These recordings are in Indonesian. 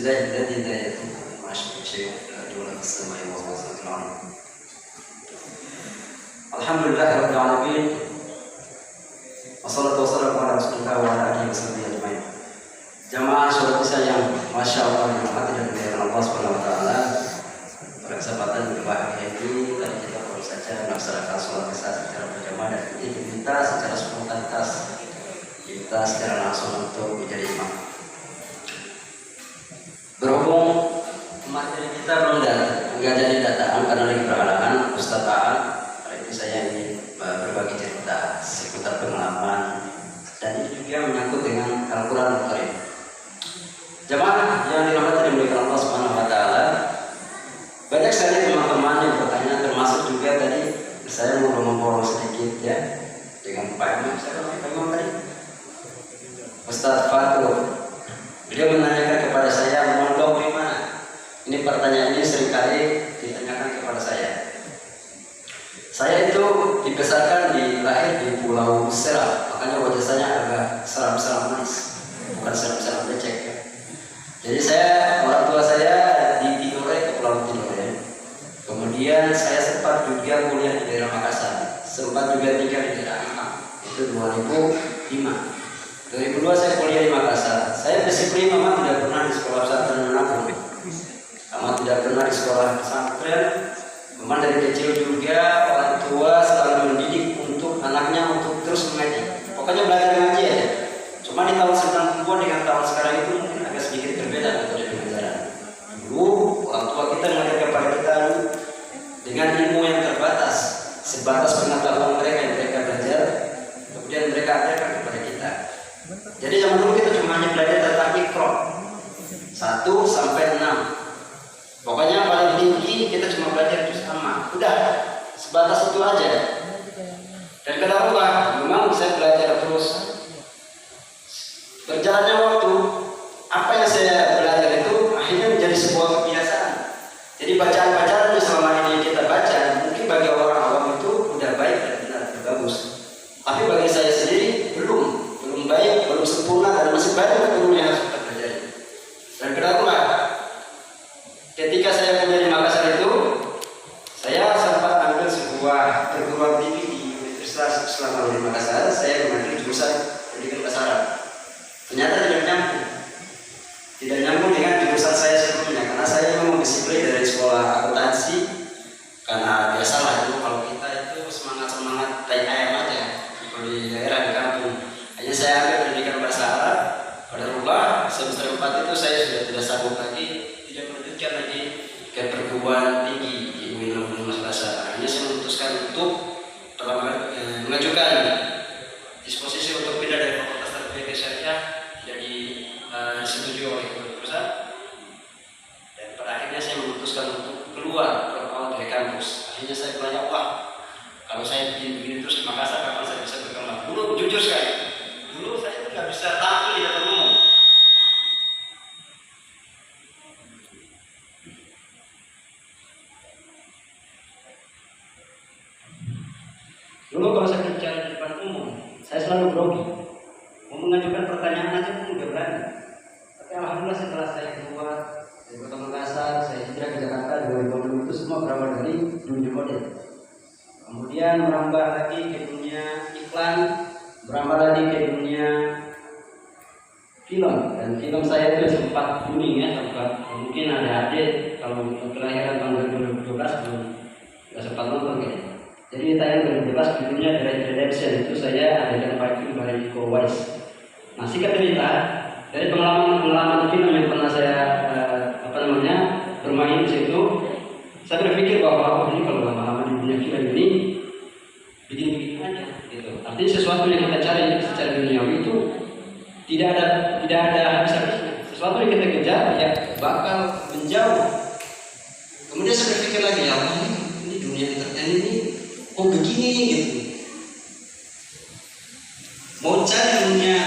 زائد الذي لا يتم مع شيء دون السماء والأرض العظيم. الحمد لله رب العالمين wassalatu wassalamu ala rasulillah wa ala alihi washabihi ajmain. Jamaah saudara yang masya Allah dirahmati dan dimuliakan Allah Subhanahu wa taala. Pada kesempatan berbahagia ini tadi kita baru saja melaksanakan sholat isya secara berjamaah dan ini diminta secara spontanitas kita secara langsung untuk menjadi imam. Berhubung materi kita belum nggak jadi datang karena lagi berhalangan Ustaz Aan, hari ini saya ingin berbagi cerita seputar pengalaman dan ini juga menyangkut dengan Al-Quran Al-Karim. Jamaah yang dirahmati dan dimuliakan Allah Subhanahu wa taala, banyak sekali teman-teman yang bertanya, termasuk juga tadi saya mau memborong sedikit ya dengan Pak Imam. Siapa namanya Pak Imam tadi? Ustaz Fatul. Beliau menanyakan kepada saya, mondok di mana? Ini pertanyaan ini seringkali ditanyakan kepada saya. Saya itu dibesarkan lahir di Pulau Seram, makanya wajah saya agak seram-seram manis, bukan seram-seram becek ya. Jadi orang tua saya di Tidore ke Pulau Tidore. Kemudian saya sempat juga kuliah di daerah Makassar, sempat juga tinggal di daerah Ampang. Itu 2005. 2002 saya kuliah di Makassar. Saya disiplin, memang tidak pernah di sekolah pesantren manapun. Memang tidak pernah di sekolah pesantren. Memang dari kecil juga orang tua selalu mendidik untuk anaknya untuk terus mengaji. Pokoknya belajar mengaji aja. Cuma di tahun 90-an dengan tahun sekarang itu mungkin agak sedikit berbeda metode pengajaran. Dulu orang tua kita mengajar kepada kita dengan ilmu yang terbatas, sebatas pengetahuan mereka yang mereka belajar, kemudian mereka ajarkan kepada kita. Jadi zaman dulu kita cuma hanya belajar tentang Iqra 1 sampai 6. Pokoknya paling tinggi kita cuma belajar juz amma. Udah, sebatas itu aja. Dan kenapa? Memang saya belajar terus. Berjalannya waktu, apa yang saya belajar itu akhirnya menjadi sebuah kebiasaan. Jadi bacaan-bacaan yang selama ini kita baca, mungkin bagi orang awam itu udah baik dan benar, bagus. Tapi bagi saya sendiri belum baik, belum sempurna dan masih banyak ilmu yang harus kita pelajari. Dan kenapa? Ketika saya kuliah di Makassar itu, saya sempat ambil sebuah perguruan tinggi di Universitas Islam di Makassar. Saya mengambil jurusan pendidikan bahasa Arab. Ternyata tidak nyambung dengan jurusan saya sebelumnya, karena saya memang disiplin dari sekolah akuntansi. Karena biasalah dulu kalau kita itu semangat tai ayam aja di daerah di kampung. Hanya saya ambil pendidikan bahasa Arab. Pada rumah semester 4 itu saya sudah tidak sanggup lagi, tidak melanjutkan lagi ke perguruan tinggi di Universitas Bahasa. Akhirnya saya memutuskan untuk mengajukan disposisi untuk pindah dari Fakultas Tarbiyah ke Syariah, tidak disetujui oleh perusahaan. Dan pada akhirnya saya memutuskan untuk keluar dari kampus. Akhirnya saya bertanya, wah, kalau saya begini terus di Makassar, kapan saya bisa berkembang? Dulu jujur sekali, dulu saya itu nggak bisa tampil di depan umum. Dulu kalau saya bicara di depan umum, saya selalu grogi. Mau mengajukan pertanyaan aja pun nggak berani. Tapi alhamdulillah setelah saya keluar dari Kota Makassar, saya hijrah ke Jakarta 2020 itu semua berawal dari dunia model. Kemudian merambah lagi ke dunia iklan, merambah lagi ke dunia film. Dan film saya itu sempat kuning ya, sempat mungkin ada adik kalau kelahiran tahun 2012 belum nggak sempat nonton kayaknya. Jadi tayang 2012 judulnya Direct Redemption, itu saya adakan film dari Iko Uwais. Nah, singkat cerita, dari pengalaman film yang pernah saya bermain di situ, saya berpikir bahwa ini kalau lama-lama di dunia film ini bikin aja gitu. Artinya sesuatu yang kita cari secara duniawi itu tidak ada habis-habisnya. Sesuatu yang kita kejar ya bakal menjauh. Kemudian saya berpikir lagi, ya Allah, ini dunia entertain ini kok begini gitu. Mau cari dunia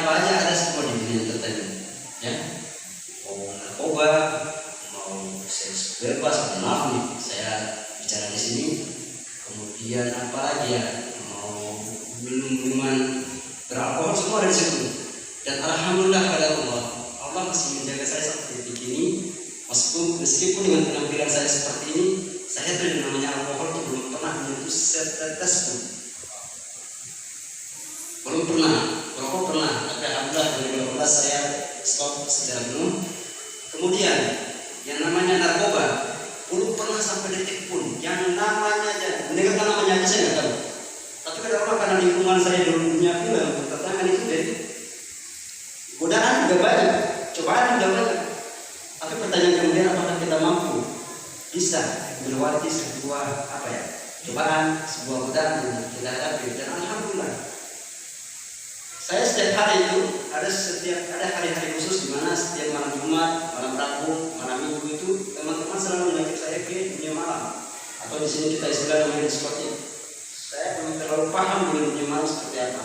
apa aja ada semua di dunia entertainment ya. Mau narkoba, mau seks bebas, maaf nih saya bicara di sini. Kemudian apa lagi ya, mau minuman beralkohol semua ada di situ. Dan alhamdulillah pada Allah Allah masih menjaga saya seperti begini. Meskipun dengan penampilan saya seperti ini, saya tuh yang namanya alkohol itu belum pernah menyentuh setetes pun. Belum pernah, rokok pernah, tapi alhamdulillah 2018 saya stop secara penuh. Kemudian yang namanya narkoba belum pernah sampai detik pun. Yang namanya aja, mendengarkan namanya aja saya nggak tahu. Tapi karena lingkungan saya di dunia film, pertentangan itu jadi godaan juga banyak, cobaan juga banyak. Tapi pertanyaan kemudian apakah kita mampu bisa melewati sebuah cobaan, sebuah godaan yang kita hadapi? Dan alhamdulillah, saya setiap hari itu ada hari-hari khusus di mana setiap malam Jumat, malam Rabu, malam Minggu itu teman-teman selalu mengajak saya ke dunia malam, atau di sini kita istilah namanya diskotik. Saya belum terlalu paham dengan dunia malam seperti apa,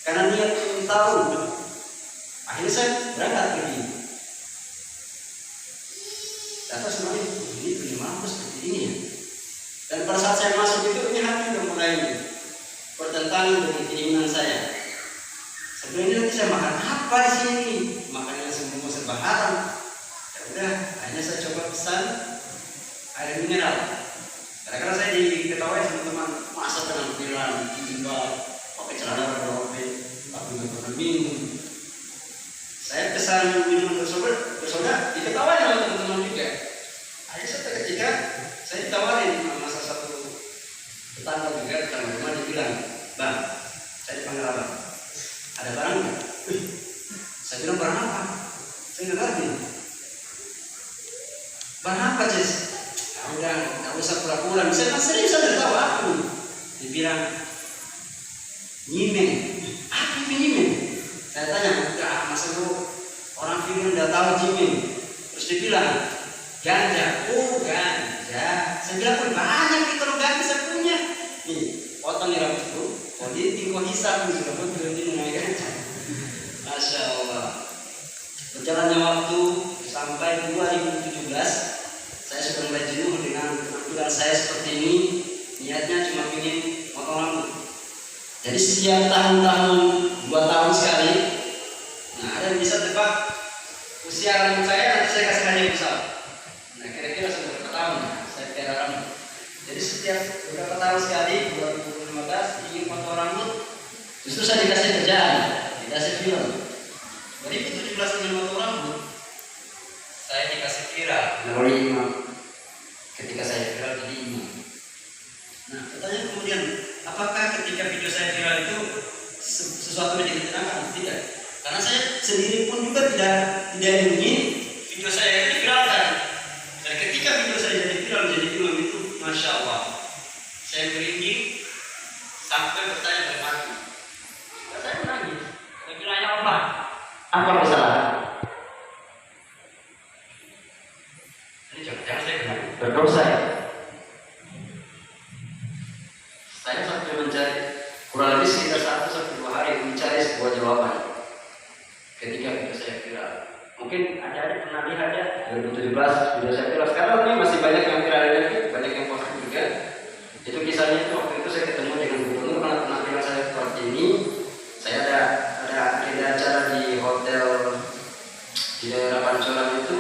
karena niat ingin tahu. Akhirnya saya berangkat pergi. Data semuanya ini dunia malam seperti ini ya. Dan pada saat saya masuk itu ini hati udah mulai bertentangan dengan keinginan saya. Sebenarnya nanti saya makan apa di sini? Makannya semua serba haram. Ya udah, akhirnya saya coba pesan air mineral. Karena saya diketahui sama teman, masa penampilan tiba pakai celana berdobel, tapi nggak pernah minum. Saya pesan minuman bersoda, diketahui sama teman-teman juga. Akhirnya saya ketika saya ditawarin sama salah satu tetangga juga, tetangga rumah, dia bilang, "Bang, saya dipanggil abang. Ada barang nggak?" Saya bilang, "Barang apa?" Saya nggak ngerti. "Barang apa, Cis?" "Udah, nggak usah pura-pura. Misalnya serius saya tahu aku." Dibilang, "Nyimeng." "Apa itu nyimeng?" Saya tanya, "Enggak, masa lu orang film udah tahu nyimeng?" Terus dibilang, "Ganja." "Oh, ganja." Saya bilang, "Oh, banyak itu lo ganja saya punya. Nih, potong nih rambutku. Oh, dia tinggal hisap nih sudah berhenti dengan ganja." Masya Allah. Berjalannya waktu sampai 2017, saya sudah mulai jenuh dengan penampilan saya seperti ini. Niatnya cuma ingin potong rambut. Jadi setiap tahun-tahun 2 tahun sekali, nah ada yang bisa tebak usia rambut saya, nanti saya kasih hadiah besar. Nah kira-kira sudah berapa tahun saya pelihara rambut. Jadi setiap beberapa tahun sekali, 2015 ingin potong rambut, justru saya dikasih kerjaan, dikasih film. 2017 ingin potong rambut, saya dikasih viral melalui imam. Ketika saya viral jadi imam. Nah pertanyaan kemudian, apakah ketika video saya viral itu sesuatu yang ditenangkan? Tidak. Karena saya sendiri pun juga tidak ingin video saya ini viralkan. Dan ketika video saya jadi viral menjadi imam itu, Masya Allah, saya merinding sampai bertanya kepada mati. Saya menangis. Saya bilang, "Ya Allah, apa kesalahan?" Ini jangan saya kenal berdosa ya. Saya sampai mencari kurang lebih sekitar 1-2 hari mencari sebuah jawaban. Ketika video saya viral, mungkin ada pernah lihat ya 2017 video saya viral. Sekarang ini masih banyak yang viral lagi, banyak yang post juga. Itu kisahnya itu waktu itu saya ketemu dengan gubernur karena penampilan saya seperti ini. Saya ada acara di hotel di daerah Pancoran itu.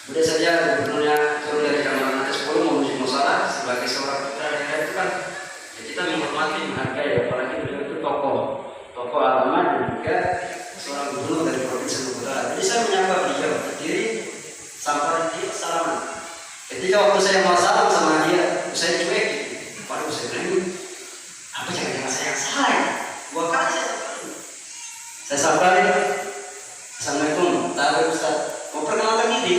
Udah saja gubernurnya turun dari kamar lantai 10 menuju musola. Sebagai seorang putra daerah itu kan ya kita menghormati, menghargai, apalagi beliau itu tokoh agama dan juga seorang gubernur dari provinsi Maluku. Jadi saya menyapa beliau berdiri sampai dia salaman. Ketika waktu saya mau salam sama dia, saya cuek. Waduh, saya bilang, apa jangan-jangan saya yang salah ya? 2 kali saya sampai, "Assalamualaikum, tahu Ustaz, mau perkenalkan diri."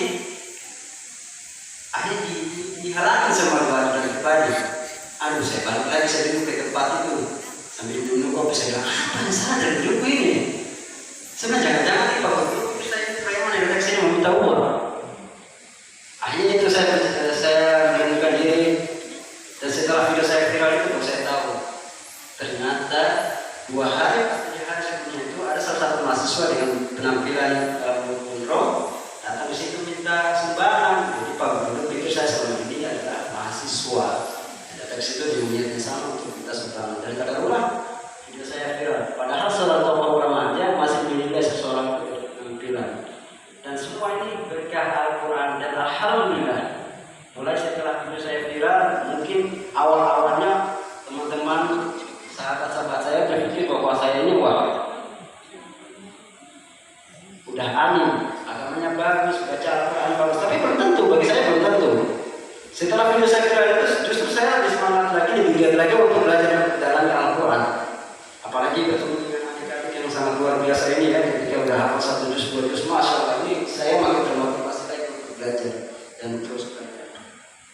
Akhirnya dihalangi sama keluarga dari pribadi. Aduh, saya balik lagi, saya duduk ke tempat itu sambil menunggu. Saya bilang, "Apa yang salah dari hidupku ini?" Sebenarnya jangan-jangan nih Bapak Guru, saya itu preman yang datang sini meminta uang. Akhirnya itu saya menundukkan diri. Dan setelah video saya viral itu saya tahu ternyata 2 hari atau 3 hari sebelumnya itu ada salah satu mahasiswa dengan penampilan gondrong datang ke situ minta sumbangan. Jadi Pak Gubernur pikir saya selama ini adalah mahasiswa. Datang ke situ dengan niat yang sama untuk minta sumbangan. Dan kata rumah video saya viral. Padahal seorang tokoh remaja masih menilai seseorang berkah Al-Quran. Dan alhamdulillah mulai setelah video saya viral, mungkin awal-awalnya teman-teman sahabat-sahabat saya berpikir bahwa saya ini udah alim, agamanya bagus, baca Al-Quran bagus, tapi belum tentu, bagi saya belum tentu. Setelah video saya viral itu justru saya lebih semangat lagi, lebih giat lagi untuk belajar dalam Al-Quran. Apalagi bertemu dengan adik-adik yang sangat luar biasa ini ya, ketika udah hafal 1 juz 2 juz, masya Allah, ini saya makin termotivasi lagi untuk belajar dan terus belajar.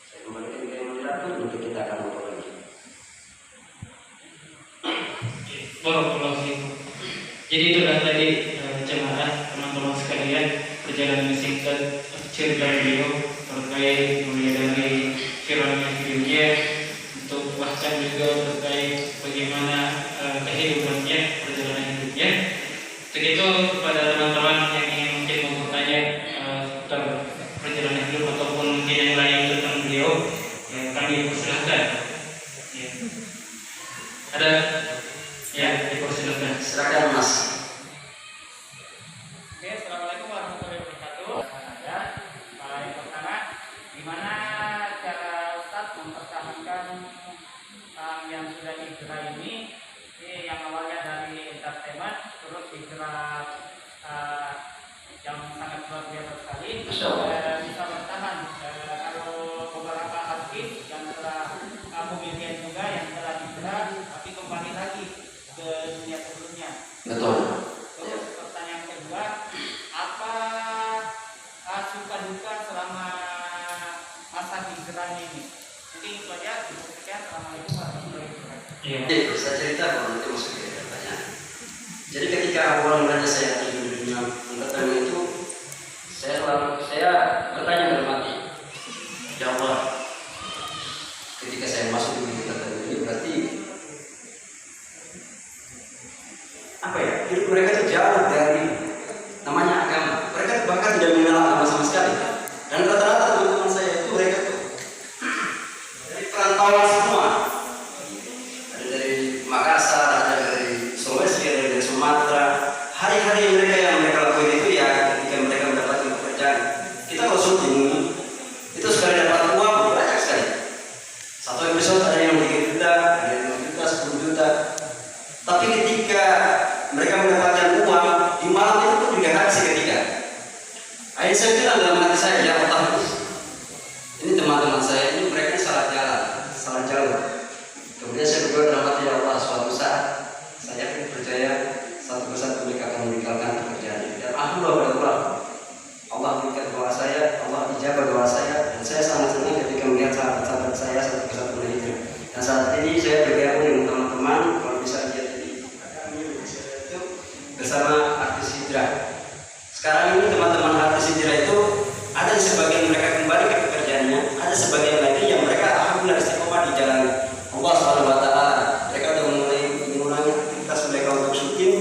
Saya kembalikan ke yang moderator untuk kita akan ngobrol lagi. Barakallahu fiikum. Jadi itulah tadi jemaah teman-teman sekalian perjalanan singkat cerita beliau terkait mulai dari viralnya videonya untuk bahkan juga terkait bagaimana kehidupannya, perjalanan hidupnya. Untuk itu kepada teman-teman yang ingin mungkin mau bertanya tentang perjalanan hidup ataupun mungkin yang lain tentang beliau, ya kami persilahkan. Ya. Ada ya, dipersilakan. Silakan Mas. Oke, assalamualaikum warahmatullahi wabarakatuh. Yang pertama, gimana cara Ustadz mempertahankan yang sudah hijrah ini yang awalnya dari entertainment terus hijrah yang sangat luar biasa sekali, bisa bertahan. Kalau beberapa artis yang telah komedian juga yang telah hijrah tapi kembali lagi ke dunia sebelumnya. Betul. Terus pertanyaan kedua, apa suka duka selama masa hijrah ini? Mungkin itu aja. Sekian, assalamualaikum warahmatullahi wabarakatuh. Iya. Saya cerita kalau nanti masuk ke pertanyaan. Jadi ketika awal mulanya saya di dunia entertainment itu, saya bertanya dalam hati, ya Allah, ketika saya masuk di dunia entertainment ini berarti apa ya? Hidup mereka itu jauh dari namanya agama. Mereka bahkan tidak mengenal agama sama sekali. Dan rata-rata teman-teman saya itu mereka tuh dari perantauan semua. Ada dari Makassar, ada dari Sulawesi, ada dari Sumatera. Hari-hari mereka yang mereka lakukan itu ya ketika mereka mendapatkan pekerjaan. Kita kalau syuting itu sekali dapat uang banyak sekali. Satu episode ada yang 3 juta, ada yang 5 juta, 10 juta. Tapi ketika mereka mendapatkan uang di malam itu pun juga habis seketika. Akhirnya saya bilang dalam hati saya, ya Allah, ini teman-teman saya ini mereka salah jalan, salah jalur. Kemudian saya berdoa dalam hati, ya Allah, suatu saat saya percaya satu persatu mereka akan meninggalkan pekerjaan ini. Dan alhamdulillah Allah berikan doa saya, Allah ijabah doa saya, dan saya sangat senang ketika melihat sahabat-sahabat saya satu persatu berhijrah. Dan saat ini saya bergabung dengan teman-teman, kalau bisa lihat di itu bersama artis hijrah. Sekarang ini teman-teman artis hijrah itu ada sebagian mereka kembali ke pekerjaannya, ada sebagian lagi yang mereka alhamdulillah istiqomah di jalan Allah Subhanahu wa taala. Mereka sudah mulai mengulangi aktivitas mereka untuk syuting,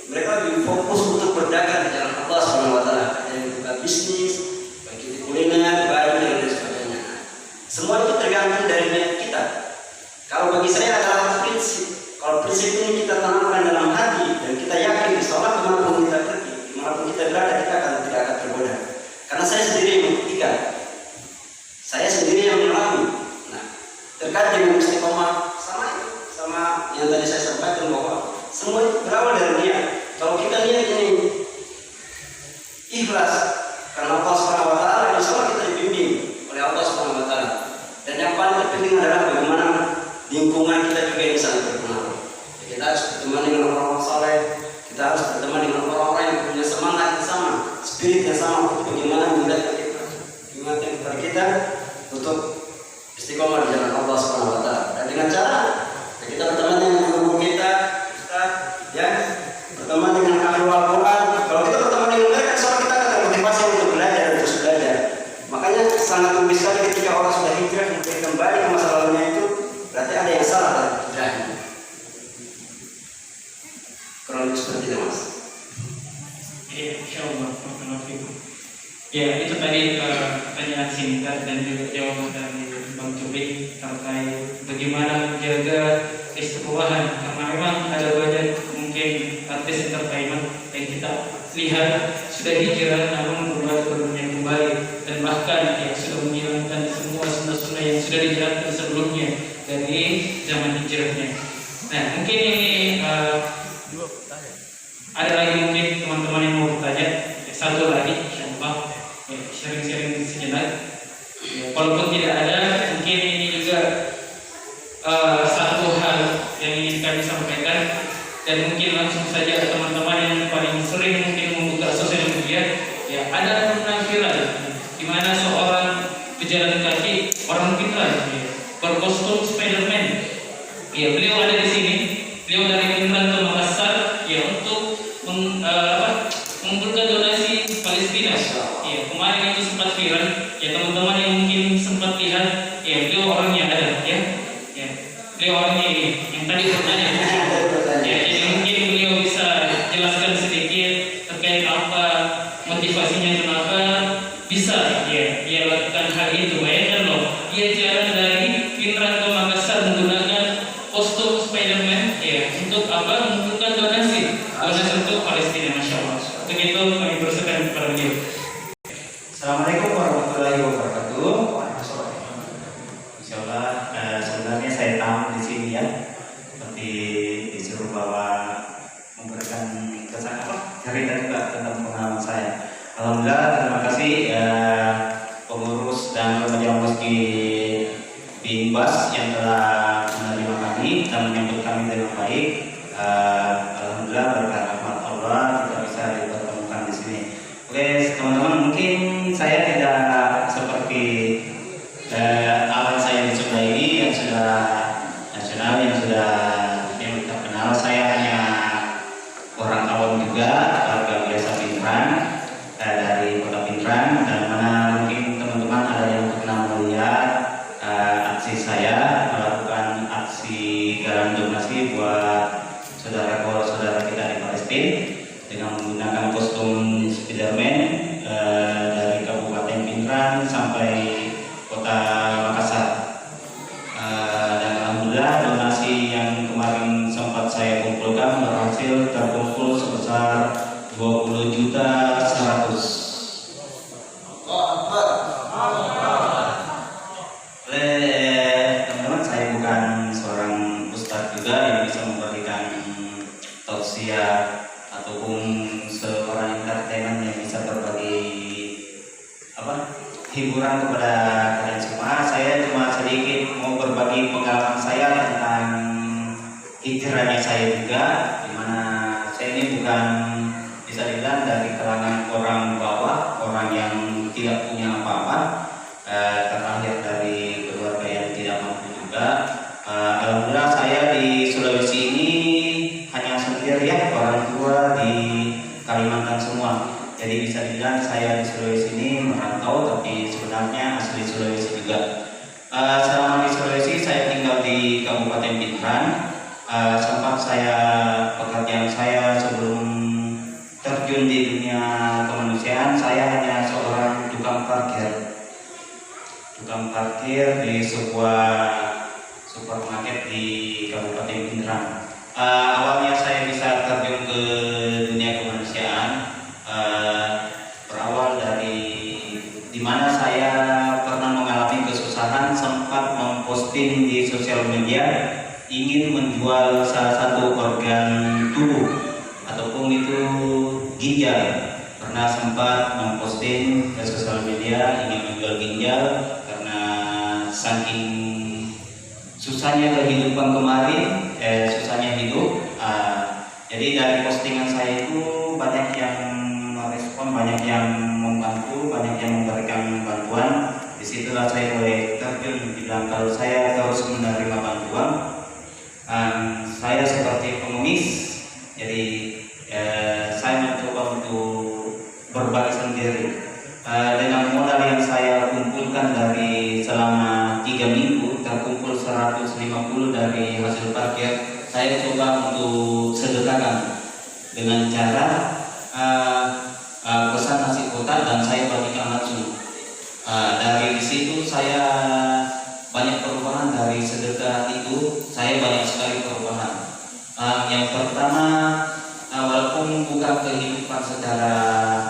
mereka lebih fokus untuk berdagang di jalan Allah Subhanahu wa taala. Ada yang buka bisnis, bagi kuliner, baju dan lain sebagainya. Semua itu tergantung dari niat kita. Kalau bagi saya adalah prinsip. Kalau prinsip ini kita tanamkan dalam hati dan kita yakin insya Allah kemanapun kita pergi, kemanapun kita berada, kita tidak akan tergoda. Karena saya sendiri yang membuktikan, saya sendiri yang mengalami. Nah, terkait dengan istiqomah sama yang tadi saya sampaikan bahwa semua itu berawal dari niat. Kalau kita niat ini ikhlas karena Allah Subhanahu wa taala, insya Allah kita dibimbing oleh Allah Subhanahu wa taala. Dan yang paling terpenting adalah bagaimana lingkungan kita juga yang sangat berpengaruh. Kita harus berteman dengan orang-orang saleh, kita harus berteman dengan orang-orang yang punya semangat yang sama, spirit yang sama, untuk bagaimana mengingatkan kepada kita untuk istiqomah di jalan Allah Subhanahu wa taala. Dan dengan cara kita berteman dengan guru kita, ya, berteman dengan ahli Al-Quran. Kalau kita berteman dengan mereka, insya kita akan termotivasi untuk belajar dan terus belajar. Makanya sangat rugi sekali ketika orang sudah hijrah kemudian kembali ke masa lalunya itu, berarti ada yang salah dalam hijrahnya. Kurang lebih seperti itu, Mas. Iya, insyaallah. Ya, itu tadi pertanyaan singkat dan juga jawaban dari Bang Cubik terkait bagaimana menjaga keistiqomahan, karena memang ada banyak mungkin artis entertainment yang kita lihat sudah hijrah namun kembali ke dunia kembali sudah dijelaskan sebelumnya dari zaman hijrahnya. Nah, mungkin ini ada lagi mungkin teman-teman yang mau bertanya. Satu lagi, insyaallah sharing-sharing sejenak. Walaupun tidak ada, mungkin ini juga satu hal yang ingin kami sampaikan, dan mungkin langsung saja teman-teman yang paling sering mungkin membuka sosial media, ya ada pernah viral di mana seorang pejalan kaki orang pintar berkostum Spiderman. Ya, beliau ada di sini, beliau dari Pinrang ke Makassar, ya untuk mengumpulkan donasi Palestina. Ya, kemarin itu sempat viral, ya teman-teman yang mungkin sempat lihat, ya beliau orangnya ada, ya beliau orangnya ini yang tadi bertanya. Ya, jadi mungkin beliau bisa jelaskan sedikit terkait apa motivasinya, kenapa bisa dia lakukan hal itu. Bayangkan loh, dia jalan dari Pinrang ke Makassar menggunakan kostum Spiderman, ya untuk apa? Mengumpulkan donasi untuk Palestina. Masya Allah. Untuk itu kami berserahkan kepada beliau. Assalamualaikum warahmatullahi wabarakatuh. Insyaallah sebenarnya saya tamu di sini ya, seperti disuruh bahwa memberikan kesan cerita juga tentang pengalaman saya. Alhamdulillah, terima kasih pengurus dan remaja masjid Binbas yang telah menerima kami dan menyambut kami dengan baik. Alhamdulillah, berkat rahmat Allah kita bisa dipertemukan di sini. Oke, teman-teman, mungkin saya tidak seperti awal saya di sebelah ini yang sudah nasional, yang sudah kenal. Saya hanya orang awam juga, warga biasa Pinrang, dari kota Pinrang, dan mana mungkin teman-teman ada yang pernah melihat aksi saya melakukan aksi galang donasi buat saudara-saudara kita di Palestina dengan menggunakan kostum Spiderman dari Kabupaten Pinrang sampai kota Makassar. Dan alhamdulillah donasi yang kemarin sempat saya kumpulkan berhasil terkumpul sebesar 20.100.000. Teman-teman, saya bukan seorang ustadz juga yang bisa memberikan tausiah ataupun seorang entertainment yang bisa berbagi hiburan kepada kalian semua. Saya cuma sedikit mau berbagi pengalaman saya tentang hijrahnya saya juga, dimana saya ini bukan bisa dibilang dari kalangan orang bawah, orang yang tidak punya apa-apa, terlahir dari keluarga yang tidak mampu juga. Alhamdulillah saya di Sulawesi ini hanya sendiri ya, orang tua di Kalimantan semua. Jadi bisa dibilang saya di Sulawesi ini merantau, tapi sebenarnya asli Sulawesi juga. Selama di Sulawesi saya tinggal di Kabupaten Pinrang. Sempat pekerjaan saya sebelum terjun di dunia kemanusiaan, saya hanya seorang tukang parkir di sebuah supermarket di Kabupaten Pinrang. Awalnya saya bisa terjun ke dunia kemanusiaan berawal dari dimana saya pernah mengalami kesusahan, sempat memposting di sosial media ingin menjual salah satu organ tubuh ataupun itu ginjal. Pernah sempat memposting ke sosial media ingin menjual ginjal karena saking susahnya kehidupan kemarin, susahnya hidup. Jadi dari postingan saya itu banyak yang merespon, banyak yang membantu, banyak yang memberikan bantuan. Disitulah saya mulai terjun, bilang kalau saya terus menerima bantuan, saya seperti pengemis. Jadi saya mencoba untuk berbagi sendiri dengan modal yang saya kumpulkan dari selama 3 minggu, terkumpul 150 dari hasil parkir. Saya coba untuk sedekahkan dengan cara pesan nasi kotak dan saya bagikan langsung. Dari situ saya banyak perubahan. Dari sedekah itu saya banyak sekali perubahan. Yang pertama, walaupun bukan kehidupan secara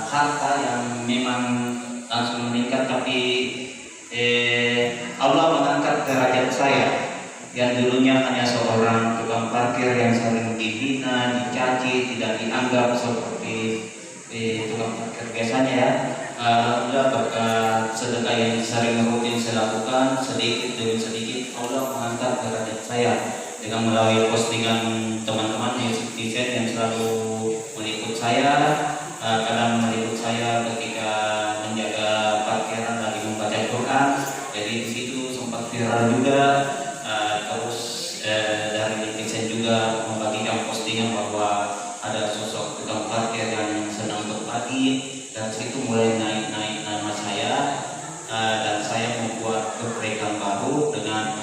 harta yang memang langsung meningkat, tapi Allah mengangkat yang dulunya hanya seorang tukang parkir yang sering dihina, dicaci, tidak dianggap seperti tukang parkir biasanya ya. Alhamdulillah berkat sedekah yang sering rutin saya lakukan, sedikit demi sedikit Allah mengangkat derajat saya dengan melalui postingan teman-teman netizen yang selalu meliput saya, kadang meliput saya ketika menjaga parkiran lagi membaca Quran. Jadi di situ sempat viral juga. Terus dari netizen juga membagikan postingan bahwa ada sosok tukang parkir yang senang berbagi. Dan situ mulai naik nama saya, dan saya membuat kebaikan baru dengan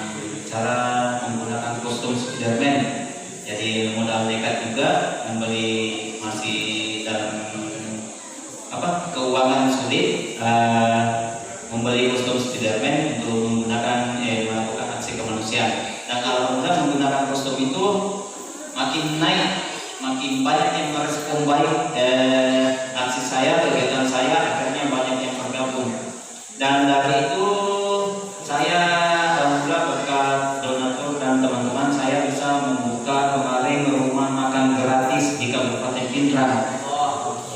cara menggunakan kostum Spiderman. Jadi modal nekat juga, membeli masih dalam keuangan sulit, membeli kostum Spiderman untuk melakukan aksi kemanusiaan. Dan alhamdulillah menggunakan kostum itu makin naik, makin banyak yang merespon baik aksi saya, kegiatan saya, akhirnya banyak yang bergabung. Dan dari itu saya alhamdulillah berkat donatur dan teman-teman saya bisa membuka kemarin rumah makan gratis di Kabupaten Pindrang.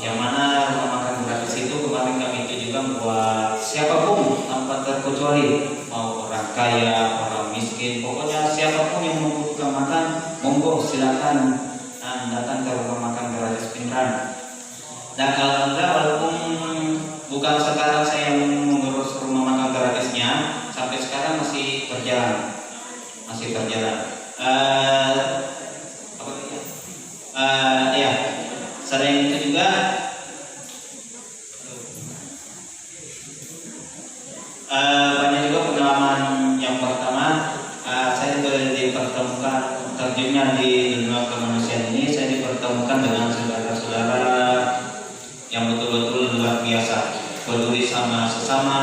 Yang mana rumah makan gratis itu kemarin kami tujukan buat siapapun tanpa terkecuali, mau orang kaya, orang miskin, pokoknya siapapun yang membutuhkan makan, monggo silakan datang ke rumah makan gratis Pindrang. Dan alhamdulillah walaupun bukan sekarang saya yang mengurus rumah makan gratisnya, sampai sekarang masih berjalan, ya. Selain itu juga banyak juga pengalaman. Yang pertama, saya dipertemukan, terjunnya di dunia kemanusiaan ini, saya dipertemukan dengan saudara-saudara yang betul-betul luar biasa, peduli sama sesama,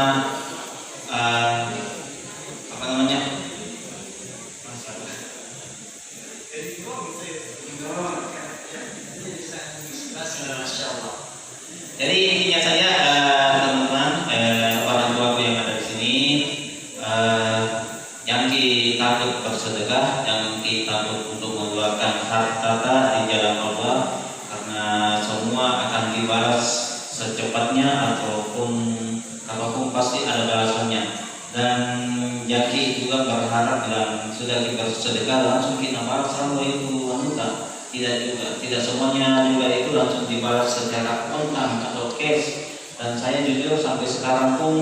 Jadi intinya saya teman-teman, orang tuaku yang ada di sini, yang kita takut bersedekah, yang kita takut untuk mengeluarkan harta di jalan Allah, karena semua akan dibalas secepatnya ataupun apapun pasti ada balasannya. Dan Jaki juga berharap dan sudah bersedekah langsung kita balas sama itu wanita. Tidak juga, tidak semuanya juga itu langsung dibalas secara kontan atau cash. Dan saya jujur sampai sekarang pun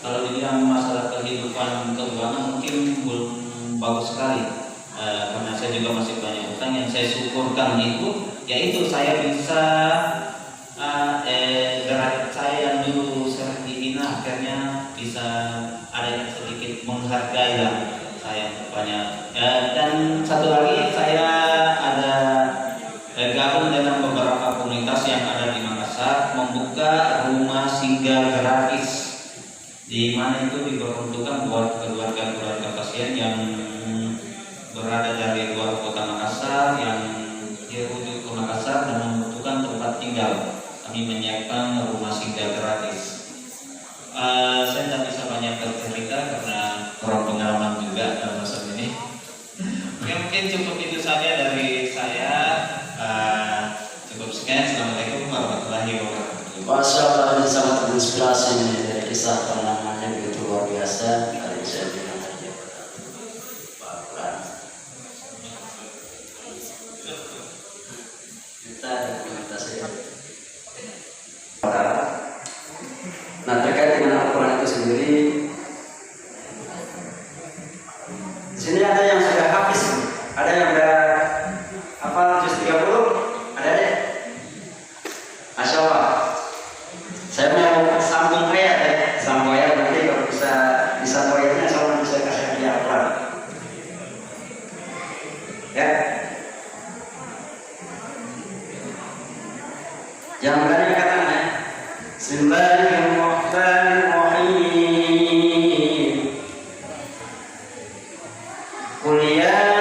kalau dibilang masalah kehidupan keuangan mungkin belum bagus sekali, karena saya juga masih banyak utang. Yang saya syukurkan itu yaitu saya bisa derajat saya yang dulu sering dihina akhirnya bisa ada yang sedikit menghargai lah saya banyak. Dan satu lagi saya ada gabung dengan beberapa komunitas yang ada di Makassar, membuka rumah singgah gratis, di mana itu diperuntukkan buat keluarga-keluarga pasien yang berada dari luar kota Makassar yang dirujuk ke Makassar dan membutuhkan tempat tinggal. Kami menyiapkan rumah singgah gratis. Saya tidak bisa banyak bercerita karena kurang pengalaman juga dalam masa ini. Ya, mungkin cukup itu saja dari saya. Cukup sekian. Assalamualaikum warahmatullahi wabarakatuh. Masya Allah, ini sangat menginspirasi dari kisah pengalamannya begitu luar biasa. Hari ini saya bilang saja Pak Quran. Kita dokumentasi. Nah, terkait dengan Al-Quran itu sendiri, sini ada yang sudah habis, ada yang sudah hafal juz 30, ada deh. Masya Allah. Saya mau sambung ayat ya, sambung ayat nanti kalau bisa ayatnya saya bisa kasih hadiah Al-Quran. Ya. Yang berani katanya, Bismillahirrahmanirrahim. Qul ya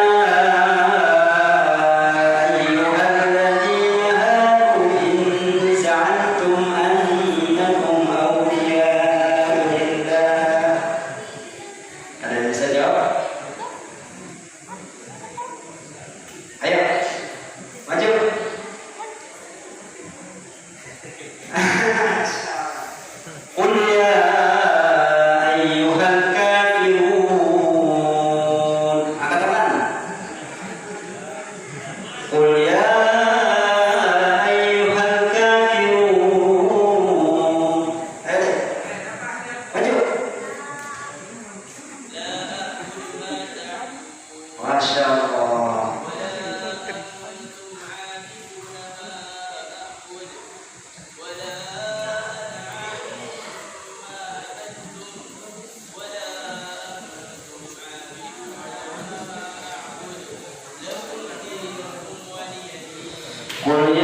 Masya Allah. Qul